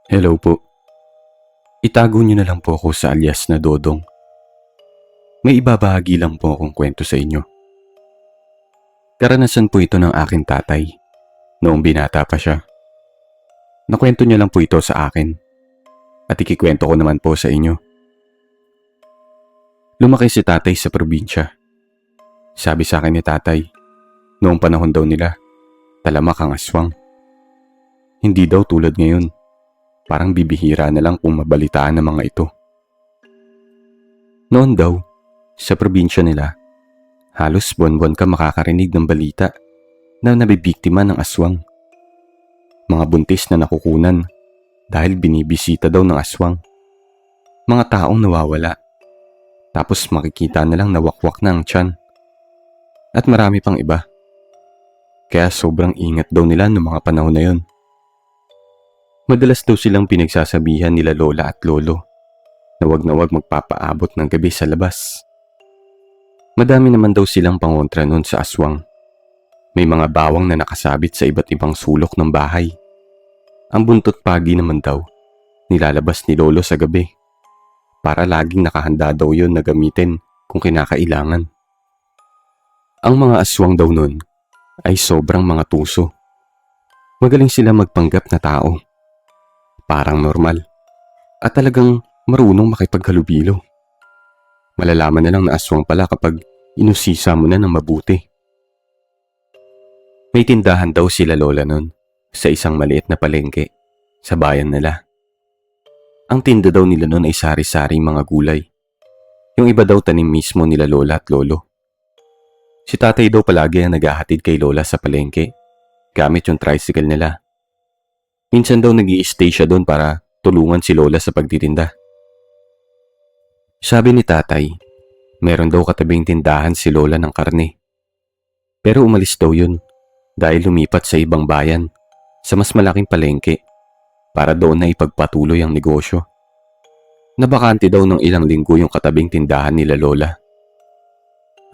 Hello po. Itago niyo na lang po ako sa alias na Dodong. May ibabahagi lang po akong kwento sa inyo. Karanasan po ito ng aking tatay noong binata pa siya. Nakwento niya lang po ito sa akin at ikikwento ko naman po sa inyo. Lumaki si tatay sa probinsya. Sabi sa akin ni tatay, noong panahon daw nila, talamak ang aswang. Hindi daw tulad ngayon. Parang bibihira na lang kung mabalitaan ng mga ito. Noon daw, sa probinsya nila, halos buwan-buwan ka makakarinig ng balita na nabibiktima ng aswang. Mga buntis na nakukunan dahil binibisita daw ng aswang. Mga taong nawawala. Tapos makikita na lang nawakwak na ang tiyan. At marami pang iba. Kaya sobrang ingat daw nila noong mga panahon na yun. Madalas daw silang pinagsasabihan nila lola at lolo na wag magpapaabot ng gabi sa labas. Madami naman daw silang pangontra noon sa aswang. May mga bawang na nakasabit sa iba't ibang sulok ng bahay. Ang buntot pagi naman daw, nilalabas ni lolo sa gabi. Para laging nakahanda daw yun na gamitin kung kinakailangan. Ang mga aswang daw noon ay sobrang mga tuso. Magaling sila magpanggap na tao. Parang normal. At talagang marunong makipaghalubilo. Malalaman na lang na aswang pala kapag inusisa mo na ng mabuti. May tindahan daw sila lola nun sa isang maliit na palengke sa bayan nila. Ang tinda daw nila nun ay sari-saring mga gulay. Yung iba daw tanim mismo nila lola at lolo. Si tatay daw palagi ang naghahatid kay lola sa palengke gamit yung tricycle nila. Minsan daw nag-i-stay siya doon para tulungan si lola sa pagtitinda. Sabi ni tatay, meron daw katabing tindahan si lola ng karne. Pero umalis daw yun dahil lumipat sa ibang bayan sa mas malaking palengke para doon na ipagpatuloy ang negosyo. Nabakante daw ng ilang linggo yung katabing tindahan nila lola.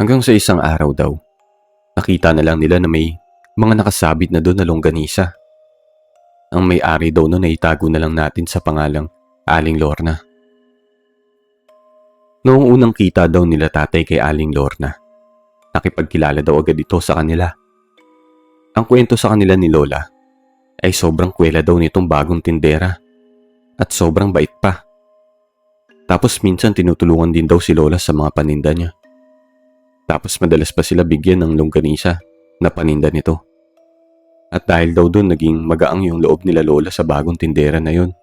Hanggang sa isang araw daw, nakita na lang nila na may mga nakasabit na doon na longganisa. Ang may-ari daw noon ay itago na lang natin sa pangalang Aling Lorna. Noong unang kita daw nila tatay kay Aling Lorna, nakipagkilala daw agad ito sa kanila. Ang kwento sa kanila ni Lola ay sobrang kwela daw nitong bagong tindera at sobrang bait pa. Tapos minsan tinutulungan din daw si Lola sa mga paninda niya. Tapos madalas pa sila bigyan ng longganisa na paninda nito. At dahil daw doon naging magaang yung loob nila lola sa bagong tindera na yun.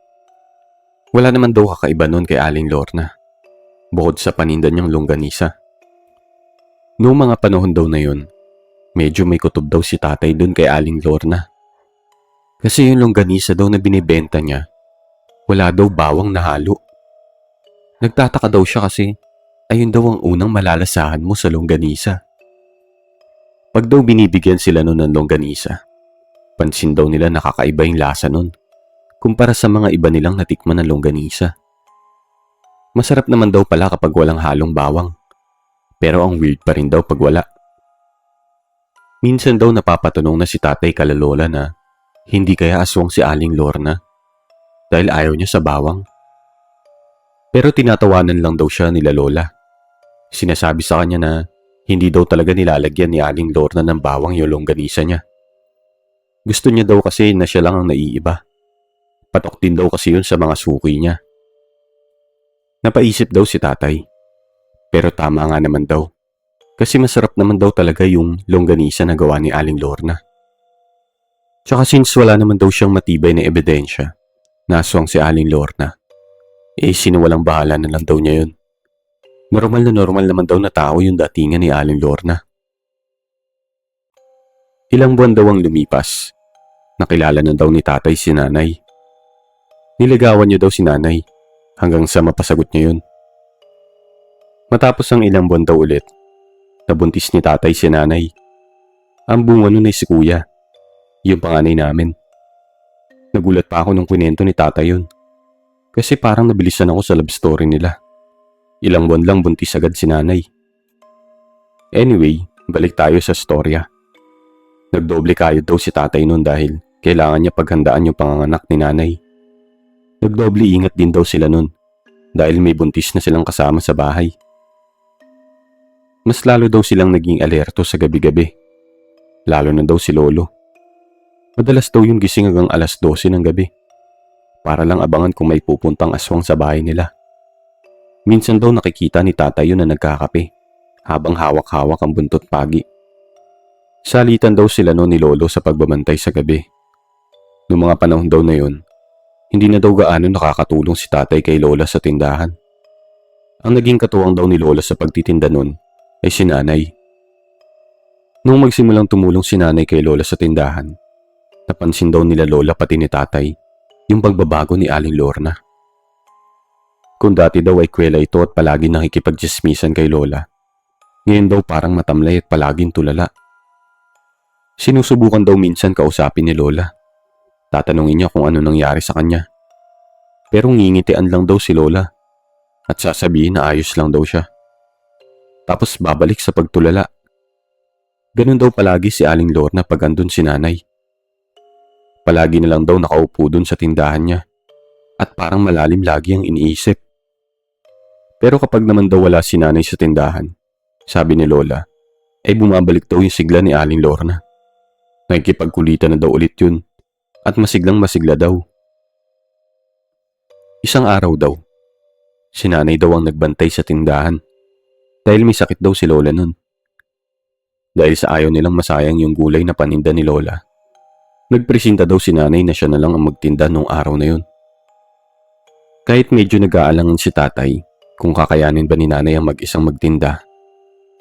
Wala naman daw kakaiba noon kay Aling Lorna, bukod sa paninda niyang longganisa. Noong mga panahon daw na yun, medyo may kutob daw si tatay doon kay Aling Lorna. Kasi yung longganisa daw na binibenta niya, wala daw bawang na halo. Nagtataka daw siya kasi ayun daw ang unang malalasahan mo sa longganisa. Pag daw binibigyan sila noon ng longganisa, pansin daw nila nakakaiba yung lasa nun kumpara sa mga iba nilang natikman ng longganisa. Masarap naman daw pala kapag walang halong bawang. Pero ang weird pa rin daw pag wala. Minsan daw napapatanong na si tatay kalalola na hindi kaya aswang si Aling Lorna dahil ayaw niya sa bawang. Pero tinatawanan lang daw siya nila lola. Sinasabi sa kanya na hindi daw talaga nilalagyan ni Aling Lorna ng bawang yung longganisa niya. Gusto niya daw kasi na siya lang ang naiiba. Patok din daw kasi yun sa mga suki niya. Napaisip daw si tatay. Pero tama nga naman daw. Kasi masarap naman daw talaga yung longganisa na gawa ni Aling Lorna. Tsaka since wala naman daw siyang matibay na ebidensya na aswang si Aling Lorna, sinuwalang bahala na lang daw niya yun. Normal naman daw na tao yung datingan ni Aling Lorna. Ilang buwan daw ang lumipas. Nakilala na daw ni tatay si nanay. Niligawan niya daw si nanay hanggang sa mapasagot niya yun. Matapos ang ilang buwan daw ulit, nabuntis ni tatay si nanay. Ang bunga nun ay si kuya, yung panganay namin. Nagulat pa ako nung kwento ni tatay yun. Kasi parang nabilisan ako sa love story nila. Ilang buwan lang buntis agad si nanay. Anyway, balik tayo sa storya. Nagdoble kayod daw si tatay noon dahil kailangan niya paghandaan yung panganganak ni nanay. Nagdoble ingat din daw sila nun dahil may buntis na silang kasama sa bahay. Mas lalo daw silang naging alerto sa gabi-gabi. Lalo na daw si Lolo. Madalas daw yung gising hanggang alas 12 ng gabi para lang abangan kung may pupuntang aswang sa bahay nila. Minsan daw nakikita ni tatay yun na nagkakape habang hawak-hawak ang buntot pagi. Salitan daw sila noon ni Lolo sa pagbabantay sa gabi. Noong mga panahon daw na yun, hindi na daw gaano nakakatulong si tatay kay Lola sa tindahan. Ang naging katuwang daw ni Lola sa pagtitinda noon ay si nanay. Noong magsimulang tumulong si nanay kay Lola sa tindahan, napansin daw nila Lola pati ni tatay yung pagbabago ni Aling Lorna. Kung dati daw ay kwela ito at palagi nakikipagtsismisan kay Lola, ngayon daw parang matamlay at palaging tulala. Sinusubukan daw minsan kausapin ni Lola. Tatanungin niya kung ano nangyari sa kanya. Pero ngingitian lang daw si Lola at sasabihin na ayos lang daw siya. Tapos babalik sa pagtulala. Ganun daw palagi si Aling Lorna pag andun si nanay. Palagi na lang daw nakaupo dun sa tindahan niya at parang malalim lagi ang iniisip. Pero kapag naman daw wala si nanay sa tindahan, sabi ni Lola, ay bumabalik daw yung sigla ni Aling Lorna. Nakikipagkulitan na daw ulit yun at masiglang masigla daw. Isang araw daw, si nanay daw ang nagbantay sa tindahan dahil may sakit daw si Lola nun. Dahil sa ayaw nilang masayang yung gulay na paninda ni Lola, nagpresenta daw si nanay na siya na lang ang magtinda noong araw na yun. Kahit medyo nag-aalangan si tatay kung kakayanin ba ni nanay ang mag-isang magtinda,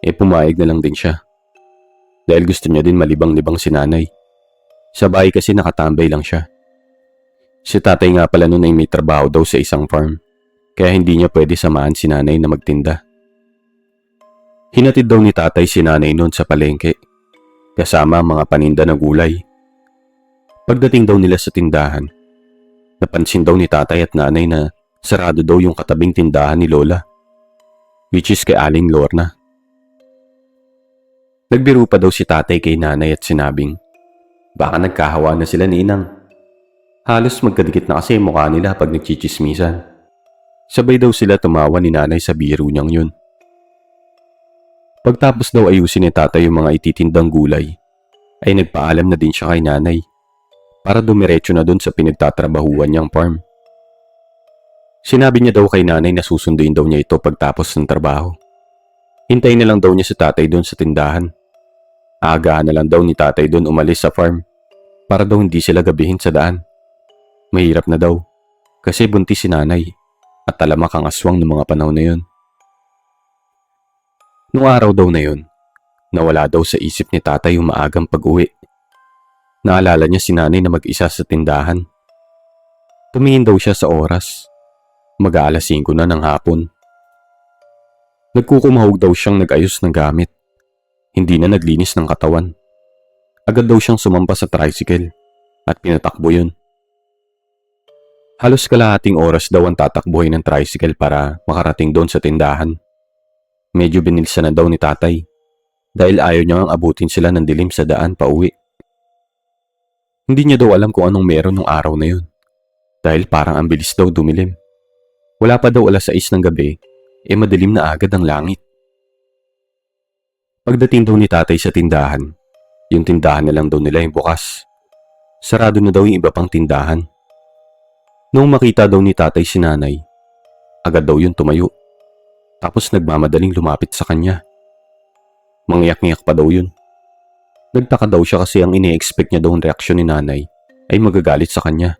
pumayag na lang din siya. Dahil gusto niya din malibang-libang si nanay. Sa bahay kasi nakatambay lang siya. Si tatay nga pala noon ay may trabaho daw sa isang farm, kaya hindi niya pwede samahan si nanay na magtinda. Hinatid daw ni tatay si nanay noon sa palengke, kasama ang mga paninda na gulay. Pagdating daw nila sa tindahan, napansin daw ni tatay at nanay na sarado daw yung katabing tindahan ni Lola, which is kay Aling Lorna. Nagbiro pa daw si tatay kay nanay at sinabing, baka nagkahawa na sila ni Inang. Halos magkadikit na kasi mukha nila pag nagchichismisan. Sabay daw sila tumawa ni nanay sa biro niyang yun. Pagtapos daw ayusin ni tatay yung mga ititindang gulay, ay nagpaalam na din siya kay nanay para dumiretso na dun sa pinagtatrabahuan niyang farm. Sinabi niya daw kay nanay na susunduin daw niya ito pagtapos ng trabaho. Hintayin na lang daw niya si tatay dun sa tindahan. Aagahan na lang daw ni tatay dun umalis sa farm para daw hindi sila gabihin sa daan. Mahirap na daw kasi buntis si nanay at talamak ang aswang ng mga panahon na yun. Noong araw daw na yun, nawala daw sa isip ni tatay yung maagang pag-uwi. Naalala niya si nanay na mag-isa sa tindahan. Tumingin daw siya sa oras. Mag-aalas 5 na ng hapon. Nagkukumahog daw siyang nag-ayos ng gamit. Hindi na naglinis ng katawan. Agad daw siyang sumampa sa tricycle at pinatakbo yun. Halos kalahating oras daw ang tatakbuhin ng tricycle para makarating doon sa tindahan. Medyo binilisan na daw ni tatay dahil ayaw niya ang abutin sila ng dilim sa daan pa uwi. Hindi niya daw alam kung anong meron nung araw na yun dahil parang ang bilis daw dumilim. Wala pa daw alas 6 ng gabi, madilim na agad ang langit. Pagdating daw ni tatay sa tindahan, yung tindahan na lang daw nila yung bukas. Sarado na daw yung iba pang tindahan. Noong makita daw ni tatay si nanay, agad daw yun tumayo. Tapos nagmamadaling lumapit sa kanya. Mangyak-ngyak pa daw yun. Nagtaka daw siya kasi ang ine-expect niya daw ang reaksyon ni nanay ay magagalit sa kanya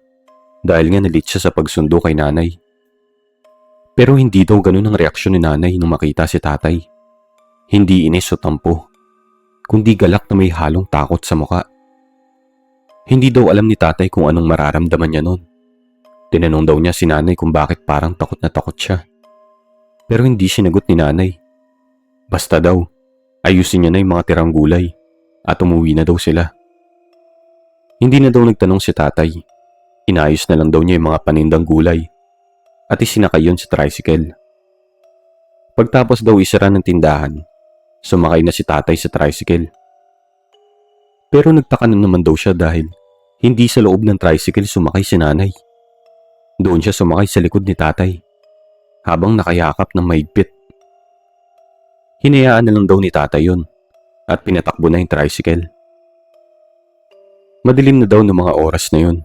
dahil nga nalit siya sa pagsundo kay nanay. Pero hindi daw ganun ang reaksyon ni nanay nung makita si tatay. Hindi inis o tampo, kundi galak na may halong takot sa muka. Hindi daw alam ni tatay kung anong mararamdaman niya noon. Tinanong daw niya si nanay kung bakit parang takot na takot siya. Pero hindi sinagot ni nanay. Basta daw, ayusin niya na yung mga tirang gulay at umuwi na daw sila. Hindi na daw nagtanong si tatay. Inayos na lang daw niya yung mga panindang gulay at isinakay yun sa tricycle. Pagtapos daw isara ng tindahan, sumakay na si tatay sa tricycle. Pero nagtaka na naman daw siya dahil hindi sa loob ng tricycle sumakay si nanay. Doon siya sumakay sa likod ni tatay habang nakayakap ng mahigpit. Hinayaan na lang daw ni tatay yun at pinatakbo na yung tricycle. Madilim na daw ng mga oras na yun.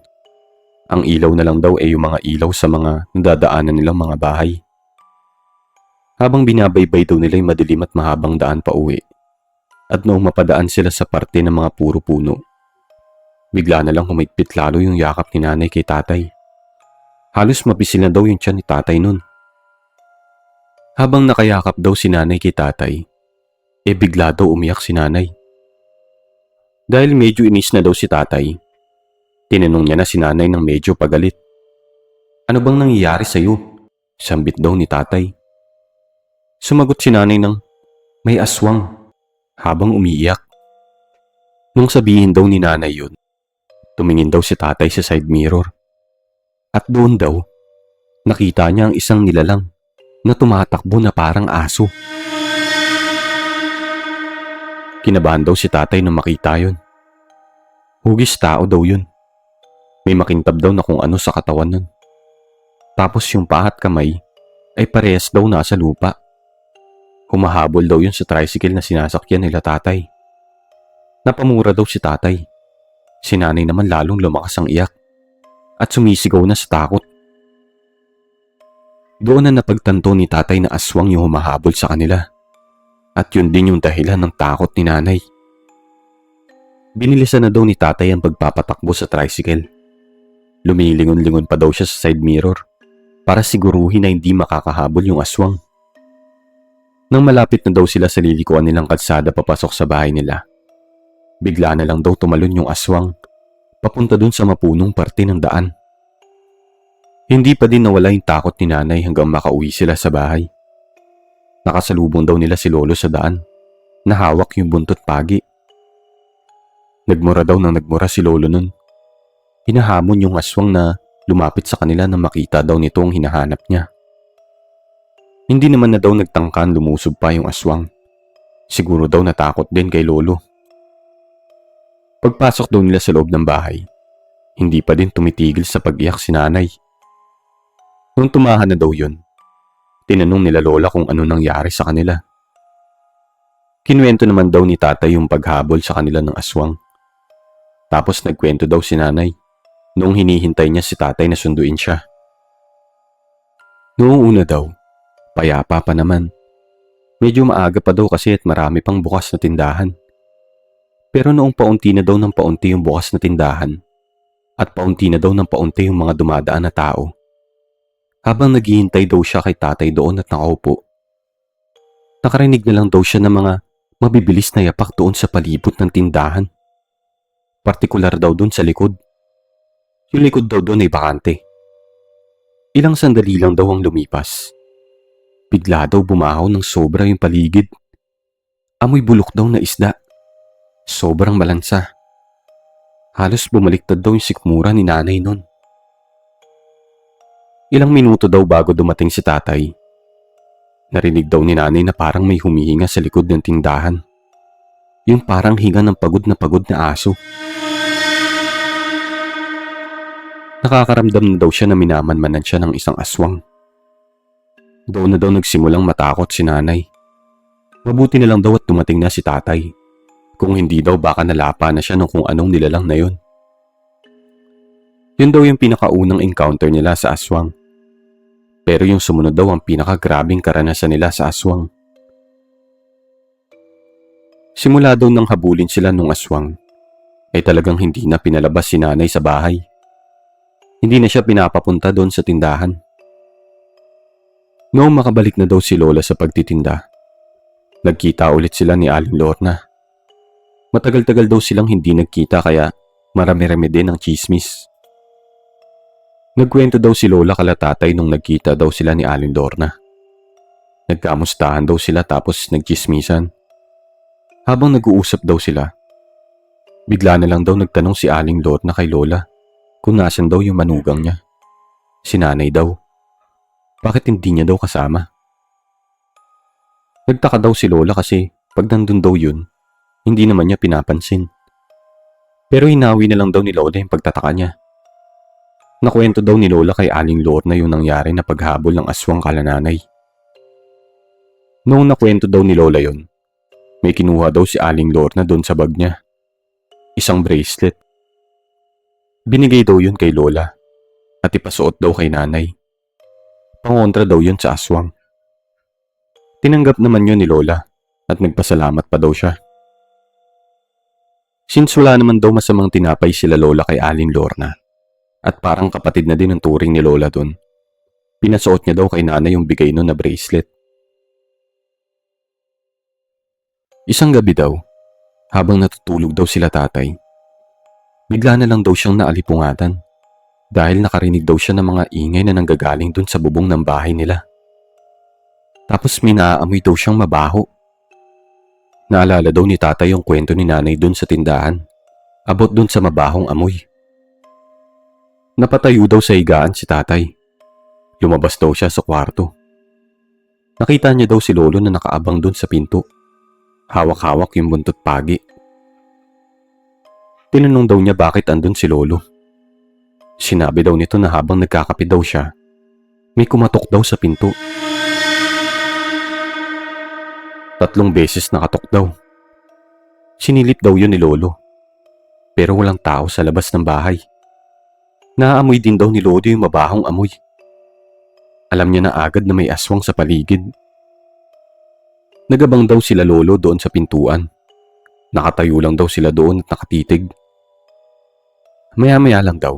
Ang ilaw na lang daw ay yung mga ilaw sa mga nadadaanan nilang mga bahay. Habang binabaybay daw nila yung madilim at mahabang daan pa uwi, at noong mapadaan sila sa parte ng mga puro puno, bigla na lang humigpit lalo yung yakap ni nanay kay tatay. Halos mapisil na daw yung tiyan ni tatay nun. Habang nakayakap daw si nanay kay tatay, bigla daw umiyak si nanay. Dahil medyo inis na daw si tatay, tinanong niya na si nanay ng medyo pagalit. Ano bang nangyayari sa'yo? Sambit daw ni tatay. Sumagot si nanay ng, may aswang, habang umiiyak. Nung sabihin daw ni nanay yun, tumingin daw si tatay sa side mirror. At doon daw, nakita niya ang isang nilalang na tumatakbo na parang aso. Kinabahan daw si tatay nung makita yun. Hugis tao daw yun. May makintab daw na kung ano sa katawan nun. Tapos yung paa at kamay ay parehas daw nasa lupa. Humahabol daw yun sa tricycle na sinasakyan nila tatay. Napamura daw si tatay. Si nanay naman lalong lumakas ang iyak at sumisigaw na sa takot. Doon na napagtanto ni tatay na aswang yung humahabol sa kanila. At yun din yung dahilan ng takot ni nanay. Binilisan na daw ni tatay ang pagpapatakbo sa tricycle. Lumilingon-lingon pa daw siya sa side mirror para siguruhin na hindi makakahabol yung aswang. Nang malapit na daw sila sa lilikuan nilang kalsada papasok sa bahay nila, bigla na lang daw tumalon yung aswang papunta dun sa mapunong parte ng daan. Hindi pa din nawala yung takot ni nanay hanggang makauwi sila sa bahay. Nakasalubong daw nila si lolo sa daan na hawak yung buntot pagi. Nagmura daw nang nagmura si lolo nun. Hinahamon yung aswang na lumapit sa kanila nang makita daw nito ang hinahanap niya. Hindi naman na daw nagtangkan lumusob pa yung aswang. Siguro daw natakot din kay lolo. Pagpasok daw nila sa loob ng bahay, hindi pa din tumitigil sa pag-iyak si nanay. Nung tumahan na daw yun, tinanong nila lola kung ano nangyari sa kanila. Kinuwento naman daw ni tatay yung paghabol sa kanila ng aswang. Tapos nagkwento daw si nanay noong hinihintay niya si tatay na sunduin siya. Noong una daw, payapa pa naman. Medyo maaga pa daw kasi at marami pang bukas na tindahan. Pero noong paunti na daw ng paunti yung bukas na tindahan at paunti na daw ng paunti yung mga dumadaan na tao. Habang naghihintay daw siya kay tatay doon at nakaupo, nakarinig na lang daw siya ng mga mabibilis na yapak doon sa palibot ng tindahan. Partikular daw doon sa likod. Yung likod daw doon ay bakante. Ilang sandali lang daw ang lumipas. Bigla daw bumahaw ng sobra yung paligid. Amoy bulok daw na isda. Sobrang malansa. Halos bumaliktad daw yung sikmura ni nanay nun. Ilang minuto daw bago dumating si tatay, narinig daw ni nanay na parang may humihinga sa likod ng tindahan. Yung parang hinga ng pagod na aso. Nakakaramdam na daw siya na minamanmanan siya ng isang aswang. Doon na daw nagsimulang matakot si nanay. Mabuti na lang daw at dumating na si tatay. Kung hindi daw baka nalapa na siya ng kung anong nilalang na yun. Yun daw yung pinakaunang encounter nila sa aswang. Pero yung sumunod daw ang pinakagrabing karanasan nila sa aswang. Simula daw nang habulin sila nung aswang, ay talagang hindi na pinalabas si nanay sa bahay. Hindi na siya pinapapunta doon sa tindahan. Noong makabalik na daw si Lola sa pagtitinda, nagkita ulit sila ni Aling Lorna. Matagal-tagal daw silang hindi nagkita kaya marami-rami din ang chismis. Nagkwento daw si Lola kala tatay nung nagkita daw sila ni Aling Lorna. Nagkamustahan daw sila tapos nagchismisan. Habang nag-uusap daw sila, bigla na lang daw nagtanong si Aling Lorna kay Lola kung nasan daw yung manugang niya. Si nanay daw. Bakit hindi niya daw kasama? Nagtaka daw si Lola kasi pag nandun daw yun, hindi naman niya pinapansin. Pero hinawi na lang daw ni Lola yung pagtataka niya. Nakwento daw ni Lola kay Aling Lorna yung nangyari na paghabol ng aswang kala nanay. Noong nakwento daw ni Lola yon, may kinuha daw si Aling Lorna doon sa bag niya. Isang bracelet. Binigay daw yun kay Lola at ipasuot daw kay nanay. Pangontra daw yun sa aswang. Tinanggap naman yun ni Lola at nagpasalamat pa daw siya. Since wala naman daw masamang tinapay sila Lola kay Aling Lorna at parang kapatid na din ang turing ni Lola doon, pinasuot niya daw kay nanay yung bigay nun na bracelet. Isang gabi daw, habang natutulog daw sila tatay, bigla na lang daw siyang naalipungatan dahil nakarinig daw siya ng mga ingay na nanggagaling dun sa bubong ng bahay nila. Tapos may naaamoy daw siyang mabaho. Naalala daw ni tatay yung kwento ni nanay dun sa tindahan, abot dun sa mabahong amoy. Napatayo daw sa higaan si tatay. Lumabas daw siya sa kwarto. Nakita niya daw si Lolo na nakaabang dun sa pinto. Hawak-hawak yung buntot pagi. Tinanong daw niya bakit andun si Lolo. Sinabi daw nito na habang nagkakape daw siya, may kumatok daw sa pinto. 3 beses nakatok daw. Sinilip daw yun ni Lolo. Pero walang tao sa labas ng bahay. Naaamoy din daw ni Lolo yung mabahong amoy. Alam niya na agad na may aswang sa paligid. Nagabang daw sila Lolo doon sa pintuan. Nakatayo lang daw sila doon at nakatitig. Maya-maya lang daw,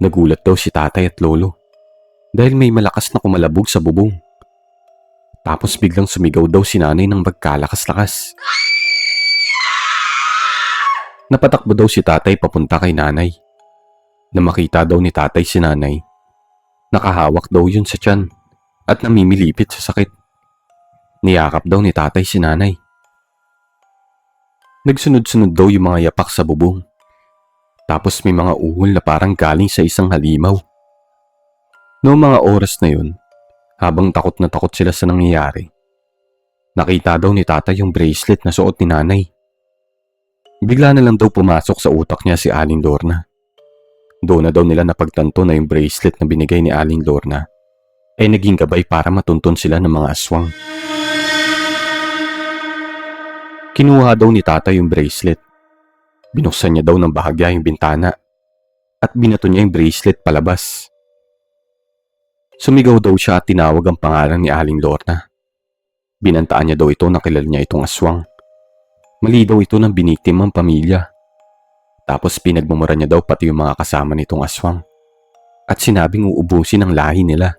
nagulat daw si tatay at Lolo dahil may malakas na kumalabog sa bubong. Tapos biglang sumigaw daw si nanay ng magkalakas-lakas. Napatakbo daw si tatay papunta kay nanay. Na makita daw ni tatay si nanay, nakahawak daw yun sa tiyan at namimilipit sa sakit. Niyakap daw ni tatay si nanay. Nagsunod-sunod daw yung mga yapak sa bubong. Tapos may mga uhol na parang galing sa isang halimaw. Noong mga oras na yun, habang takot na takot sila sa nangyayari, nakita daw ni tatay yung bracelet na suot ni nanay. Bigla na lang daw pumasok sa utak niya si Aling Lorna. Doon na daw nila napagtanto na yung bracelet na binigay ni Aling Lorna ay naging gabay para matunton sila ng mga aswang. Kinuha daw ni tatay yung bracelet. Binuksan niya daw ng bahagya yung bintana at binato niya yung bracelet palabas. Sumigaw daw siya at tinawag ang pangalan ni Aling Lorna. Binantaan niya daw ito na kilala niya itong aswang. Mali daw ito ng biniktimang pamilya. Tapos pinagmumura niya daw pati yung mga kasama nitong aswang at sinabing uubusin ang lahi nila.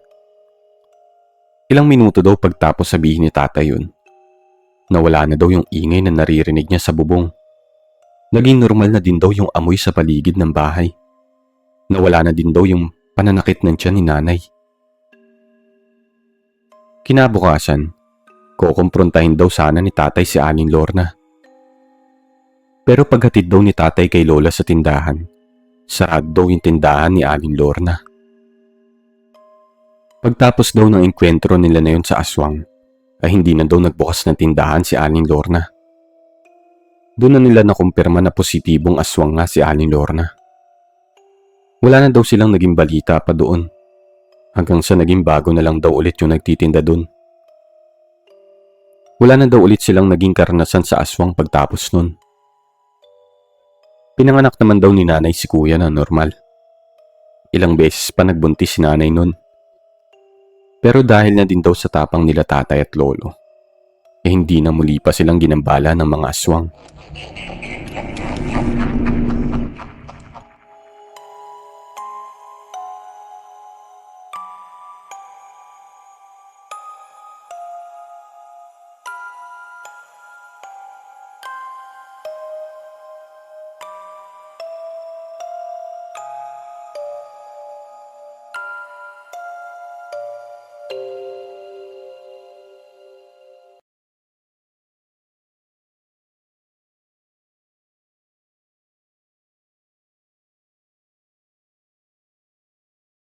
Ilang minuto daw pagtapos sabihin ni tatay yun, nawala na daw yung ingay na naririnig niya sa bubong. Naging normal na din daw yung amoy sa paligid ng bahay. Nawala na din daw yung pananakit ng tiyan ni nanay. Kinabukasan, kukumprontahin daw sana ni tatay si Aling Lorna. Pero paghatid daw ni tatay kay Lola sa tindahan, sarado daw yung tindahan ni Aling Lorna. Pagtapos daw ng enkwentro nila na yun sa aswang, ay hindi na daw nagbukas ng tindahan si Aling Lorna. Doon na nila nakumpirma na positibong aswang nga si Aling Lorna. Wala na daw silang naging balita pa doon, hanggang sa naging bago na lang daw ulit yung nagtitinda doon. Wala na daw ulit silang naging karanasan sa aswang pagtapos nun. Pinanganak naman daw ni nanay si kuya na normal. Ilang beses pa nagbuntis si nanay nun. Pero dahil na din daw sa tapang nila tatay at lolo, hindi na muli pa silang ginambala ng mga aswang.